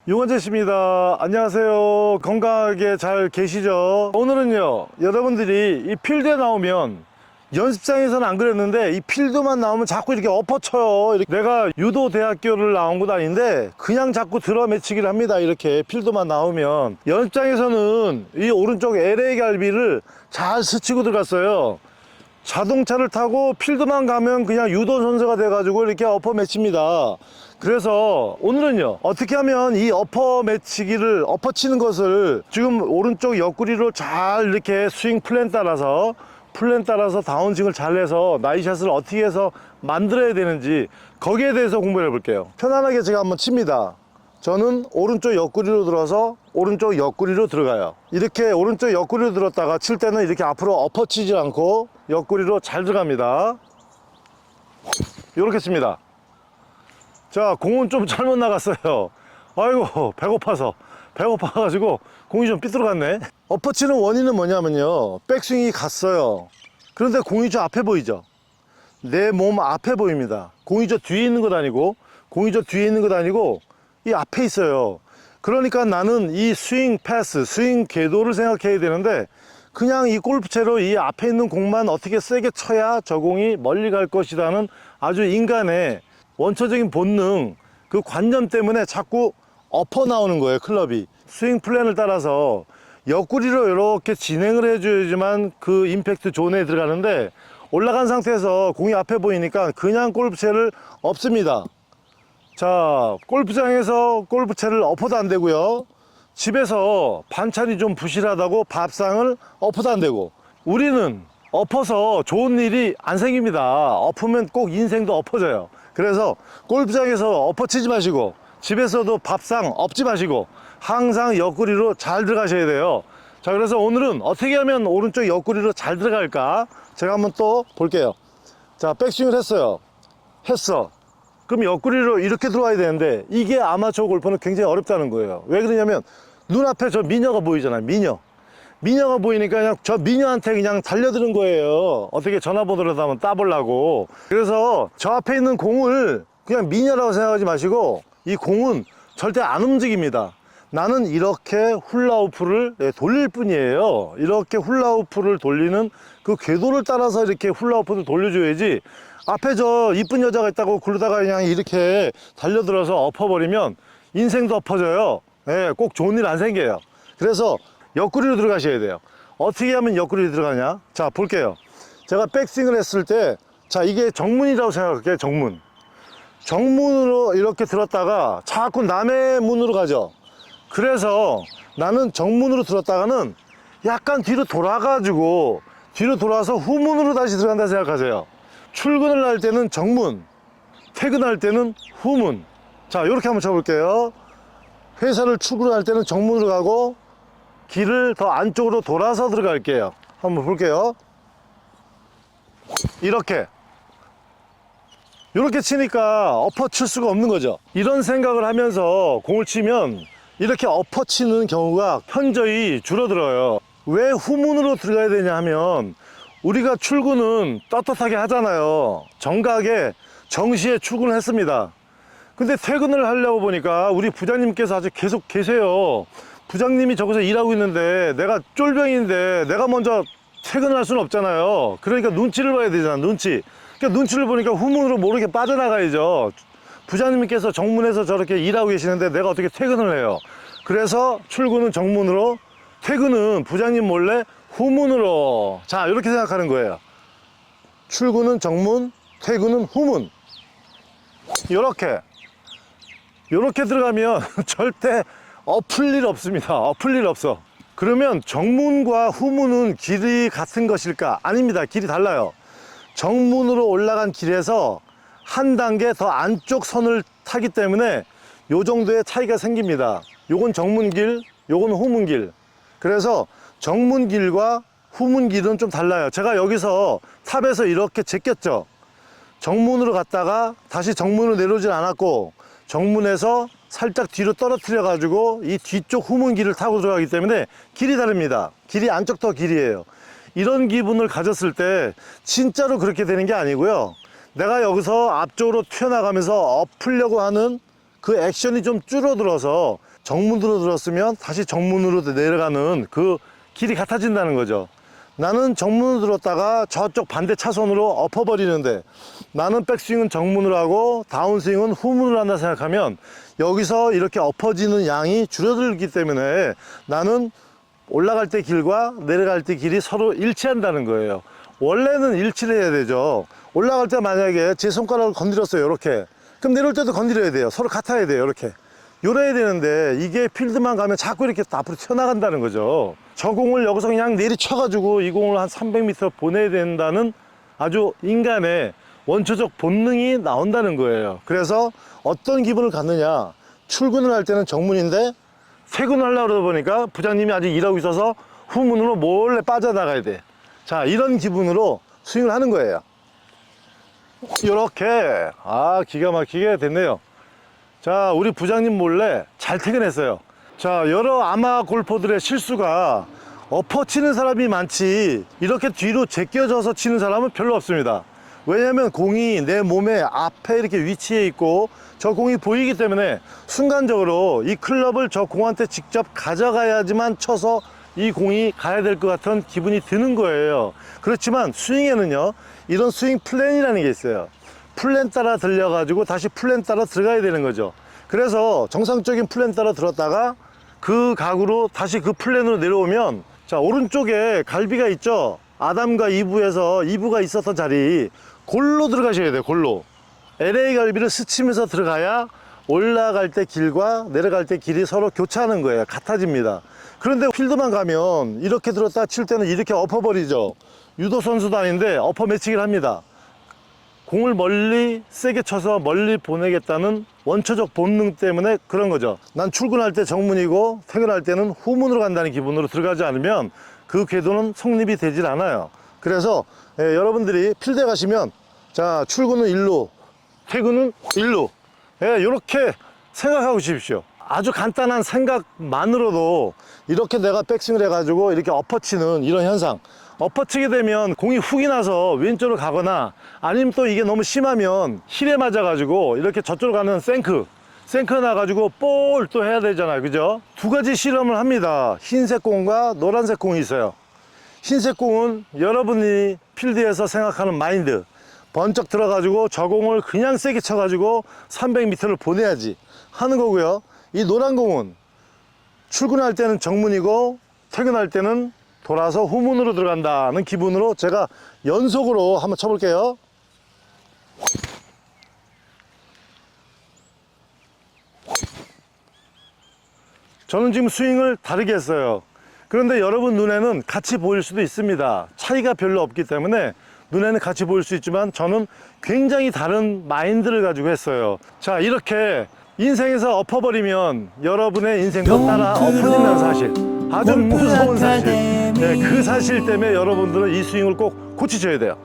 유원재씨입니다. 안녕하세요. 건강하게 잘 계시죠? 오늘은요, 여러분들이 이 필드에 나오면 연습장에서는 안 그랬는데 이 필드만 나오면 자꾸 이렇게 엎어쳐요. 내가 유도대학교를 나온 것도 아닌데 그냥 자꾸 들어 매치기를 합니다. 이렇게 필드만 나오면. 연습장에서는 이 오른쪽 LA 갈비를 잘 스치고 들어갔어요. 자동차를 타고 필드만 가면 그냥 유도 선수가 돼가지고 이렇게 엎어 매칩니다. 그래서 오늘은요, 어떻게 하면 이 엎어 매치기를, 엎어치는 것을 지금 오른쪽 옆구리로 잘 이렇게 스윙 플랜 따라서 다운스윙을 잘 해서 나이샷을 어떻게 해서 만들어야 되는지 거기에 대해서 공부를 해볼게요. 편안하게 제가 한번 칩니다. 저는 오른쪽 옆구리로 들어서 오른쪽 옆구리로 들어가요. 이렇게 오른쪽 옆구리로 들었다가 칠 때는 이렇게 앞으로 엎어치지 않고 옆구리로 잘 들어갑니다. 이렇게 칩니다. 자, 공은 좀 잘못 나갔어요. 아이고, 배고파가지고 공이 좀 삐뚤어갔네. 엎어치는 원인은 뭐냐면요, 백스윙이 갔어요. 그런데 공이 저 앞에 보이죠? 내 몸 앞에 보입니다. 공이 저 뒤에 있는 것 아니고 이 앞에 있어요. 그러니까 나는 이 스윙 패스, 스윙 궤도를 생각해야 되는데 그냥 이 골프채로 이 앞에 있는 공만 어떻게 세게 쳐야 저 공이 멀리 갈 것이라는 아주 인간의 원초적인 본능, 그 관념 때문에 자꾸 엎어 나오는 거예요. 클럽이 스윙 플랜을 따라서 옆구리로 이렇게 진행을 해줘야지만 그 임팩트 존에 들어가는데, 올라간 상태에서 공이 앞에 보이니까 그냥 골프채를 엎습니다. 자, 골프장에서 골프채를 엎어도 안 되고요, 집에서 반찬이 좀 부실하다고 밥상을 엎어도 안 되고, 우리는 엎어서 좋은 일이 안 생깁니다. 엎으면 꼭 인생도 엎어져요. 그래서 골프장에서 엎어치지 마시고 집에서도 밥상 엎지 마시고 항상 옆구리로 잘 들어가셔야 돼요. 자, 그래서 오늘은 어떻게 하면 오른쪽 옆구리로 잘 들어갈까 제가 한번 또 볼게요. 자, 백스윙을 했어. 그럼 옆구리로 이렇게 들어와야 되는데 이게 아마추어 골프는 굉장히 어렵다는 거예요. 왜 그러냐면 눈앞에 저 미녀가 보이잖아요. 미녀가 보이니까 그냥 저 미녀한테 그냥 달려드는 거예요. 어떻게 전화번호라도 한번 따보려고. 그래서 저 앞에 있는 공을 그냥 미녀라고 생각하지 마시고 이 공은 절대 안 움직입니다. 나는 이렇게 훌라후프를 돌릴 뿐이에요. 이렇게 훌라후프를 돌리는 그 궤도를 따라서 이렇게 훌라후프를 돌려줘야지, 앞에 저 이쁜 여자가 있다고 그러다가 그냥 이렇게 달려들어서 엎어버리면 인생도 엎어져요. 꼭 좋은 일 안 생겨요. 그래서 옆구리로 들어가셔야 돼요. 어떻게 하면 옆구리로 들어가냐? 자, 볼게요. 제가 백스윙을 했을 때, 자, 이게 정문이라고 생각할게요. 정문으로 이렇게 들었다가 자꾸 남의 문으로 가죠. 그래서 나는 정문으로 들었다가는 약간 뒤로 돌아서 후문으로 다시 들어간다 생각하세요. 출근을 할 때는 정문, 퇴근할 때는 후문. 자, 이렇게 한번 쳐볼게요. 회사를 출근할 때는 정문으로 가고 길을 더 안쪽으로 돌아서 들어갈게요. 한번 볼게요. 이렇게 치니까 엎어칠 수가 없는 거죠. 이런 생각을 하면서 공을 치면 이렇게 엎어치는 경우가 현저히 줄어들어요. 왜 후문으로 들어가야 되냐 하면, 우리가 출근은 떳떳하게 하잖아요. 정각에 정시에 출근을 했습니다. 근데 퇴근을 하려고 보니까 우리 부장님께서 아직 계속 계세요. 부장님이 저기서 일하고 있는데 내가 쫄병인데 내가 먼저 퇴근을 할 수는 없잖아요. 그러니까 눈치를 봐야 되잖아. 그러니까 눈치를 보니까 후문으로 모르게 빠져나가야죠. 부장님께서 정문에서 저렇게 일하고 계시는데 내가 어떻게 퇴근을 해요. 그래서 출근은 정문으로, 퇴근은 부장님 몰래 후문으로. 자, 이렇게 생각하는 거예요. 출근은 정문, 퇴근은 후문. 이렇게 들어가면 절대 엎을 일 없습니다. 엎을 일 없어. 그러면 정문과 후문은 길이 같은 것일까? 아닙니다. 길이 달라요. 정문으로 올라간 길에서 한 단계 더 안쪽 선을 타기 때문에 요 정도의 차이가 생깁니다. 요건 정문길, 요건 후문길. 그래서 정문길과 후문길은 좀 달라요. 제가 여기서 탑에서 이렇게 제꼈죠. 정문으로 갔다가 다시 정문으로 내려오진 않았고, 정문에서 살짝 뒤로 떨어뜨려 가지고 이 뒤쪽 후문길을 타고 들어가기 때문에 길이 다릅니다. 길이 안쪽 더 길이에요. 이런 기분을 가졌을 때 진짜로 그렇게 되는 게 아니고요, 내가 여기서 앞쪽으로 튀어나가면서 엎으려고 하는 그 액션이 좀 줄어들어서 정문으로 들었으면 다시 정문으로 내려가는 그 길이 같아진다는 거죠. 나는 정문으로 들었다가 저쪽 반대 차선으로 엎어버리는데, 나는 백스윙은 정문으로 하고 다운스윙은 후문으로 한다 생각하면 여기서 이렇게 엎어지는 양이 줄어들기 때문에 나는 올라갈 때 길과 내려갈 때 길이 서로 일치한다는 거예요. 원래는 일치를 해야 되죠. 올라갈 때 만약에 제 손가락을 건드렸어요, 이렇게. 그럼 내려올 때도 건드려야 돼요. 서로 같아야 돼요, 이렇게. 요래야 되는데 이게 필드만 가면 자꾸 이렇게 앞으로 튀어나간다는 거죠. 저 공을 여기서 그냥 내리쳐가지고 이 공을 한 300m 보내야 된다는 아주 인간의 원초적 본능이 나온다는 거예요. 그래서 어떤 기분을 갖느냐, 출근을 할 때는 정문인데 퇴근을 하려고 그러다 보니까 부장님이 아직 일하고 있어서 후문으로 몰래 빠져나가야 돼. 자, 이런 기분으로 스윙을 하는 거예요. 이렇게 기가 막히게 됐네요. 자, 우리 부장님 몰래 잘 퇴근했어요. 자, 여러 아마 골퍼들의 실수가 엎어 치는 사람이 많지 이렇게 뒤로 제껴져서 치는 사람은 별로 없습니다. 왜냐면 공이 내 몸의 앞에 이렇게 위치해 있고 저 공이 보이기 때문에 순간적으로 이 클럽을 저 공한테 직접 가져가야지만 쳐서 이 공이 가야 될 것 같은 기분이 드는 거예요. 그렇지만 스윙에는요, 이런 스윙 플랜이라는 게 있어요. 플랜 따라 들려가지고 다시 플랜 따라 들어가야 되는 거죠. 그래서 정상적인 플랜 따라 들었다가 그 각으로 다시 그 플랜으로 내려오면, 자, 오른쪽에 갈비가 있죠. 아담과 이브에서 이브가 있었던 자리, 골로 들어가셔야 돼요. 골로. LA 갈비를 스치면서 들어가야 올라갈 때 길과 내려갈 때 길이 서로 교차하는 거예요. 같아집니다. 그런데 필드만 가면 이렇게 들었다 칠 때는 이렇게 엎어버리죠. 유도 선수도 아닌데 엎어 매치기를 합니다. 공을 멀리 세게 쳐서 멀리 보내겠다는 원초적 본능 때문에 그런 거죠. 난 출근할 때 정문이고 퇴근할 때는 후문으로 간다는 기분으로 들어가지 않으면 그 궤도는 성립이 되질 않아요. 그래서 여러분들이 필드에 가시면, 자, 출근은 일로, 퇴근은 일로, 이렇게 생각하고 싶으십시오. 아주 간단한 생각만으로도 이렇게 내가 백스윙을 해가지고 이렇게 엎어치는 이런 현상, 엎어치게 되면 공이 훅이 나서 왼쪽으로 가거나, 아니면 또 이게 너무 심하면 힐에 맞아가지고 이렇게 저쪽으로 가는 생크 나가지고 볼 또 해야 되잖아요. 그죠? 두 가지 실험을 합니다. 흰색 공과 노란색 공이 있어요. 흰색 공은 여러분이 필드에서 생각하는 마인드, 번쩍 들어가지고 저 공을 그냥 세게 쳐가지고 300m를 보내야지 하는 거고요. 이 노란 공은 출근할 때는 정문이고 퇴근할 때는 돌아서 후문으로 들어간다는 기분으로 제가 연속으로 한번 쳐볼게요. 저는 지금 스윙을 다르게 했어요. 그런데 여러분 눈에는 같이 보일 수도 있습니다. 차이가 별로 없기 때문에 눈에는 같이 보일 수 있지만 저는 굉장히 다른 마인드를 가지고 했어요. 자, 이렇게 인생에서 엎어버리면 여러분의 인생도 따라 엎어진다는 사실, 아주 무서운 사실, 그 사실 때문에 여러분들은 이 스윙을 꼭 고치셔야 돼요.